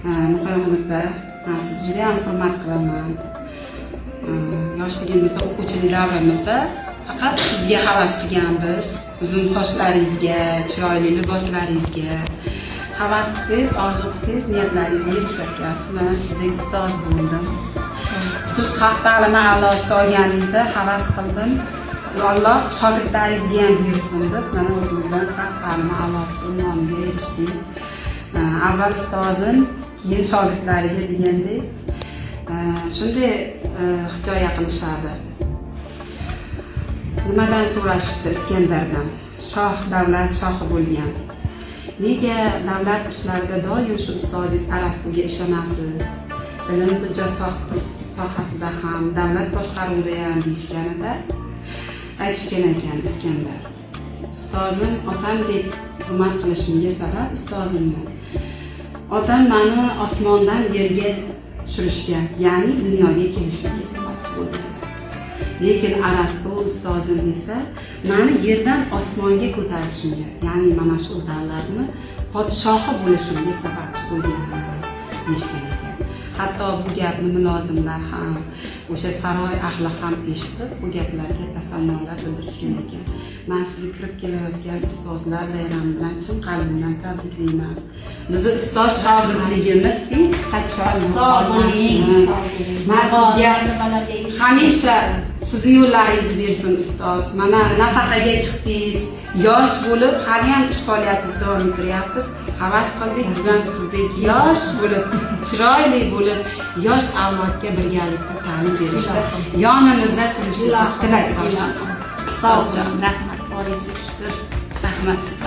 Muqayyimda men sizni juda ham hurmat qilaman. Yoshligimizda, o'quvchilik davrimizda faqat sizga havas qilganmiz. Uzun sochlaringizga, chiroyli liboslaringizga havas qilsangiz, orzu qilsangiz, niyatlaringizga erishasiz. Men sizdek ustoz bo'ldim. Siz xalq ta'limi a'losi olganingizda havas qildim. Alloh shogirdlaringizga ham buyursin deb, mana o'zimizdan xalq ta'limi a'losi unvoniga erishdik. Avval ustozim, keyin shogirdlariga degandek shunday hikoya qilishadi. Nimadan so'rashibdi Iskandardan? Shoh davlat shohi bo'lgan. Nega davlat ishlarida doim shu ustozingiz Arastuga ishonasiz? Ilm tijod sohasida ham, davlat boshqaruvida ham deyishganida aytishgan ekan Iskandar. Ustozim otamdek hurmat qilishimga sabab ustozimni. Otam meni osmondan yerga tushirishga, ya'ni dunyoga kelishimga sababchi bo'lgan. Lekin Arastu ustozim esa meni yerdan osmonga ko'tarishimga, ya'ni mana shu davlatni podshohi bo'lishimga sababchi bo'lgan deyishgan ekan. Hatto bu gapni mulozimlar ham, o'sha saroy ahli ham eshitib, bu gaplarga tasannolar bildirishgan ekan. Men sizni kirib kelayotgan ustozlar bayrami bilan chin qalbimdan tabriklayman. Bizni ustoz shogirdligimiz hech qachon sog' bo'ling. Men sizga hamisha sizni yo'llaringiz bersin ustoz. Mana nafaqaga chiqdingiz, yosh bo'lib, hali ham ish faoliyatingizni davom ettiryapsiz. Havas qildik, biz ham sizdek yosh bo'lib, chiroyli bo'lib, yosh avlodga birgalikda ta'lim berishda yonimizda turishingizni tilak qilaman. Ustozjon, rahmat, boringizga shukr. Rahmat siz.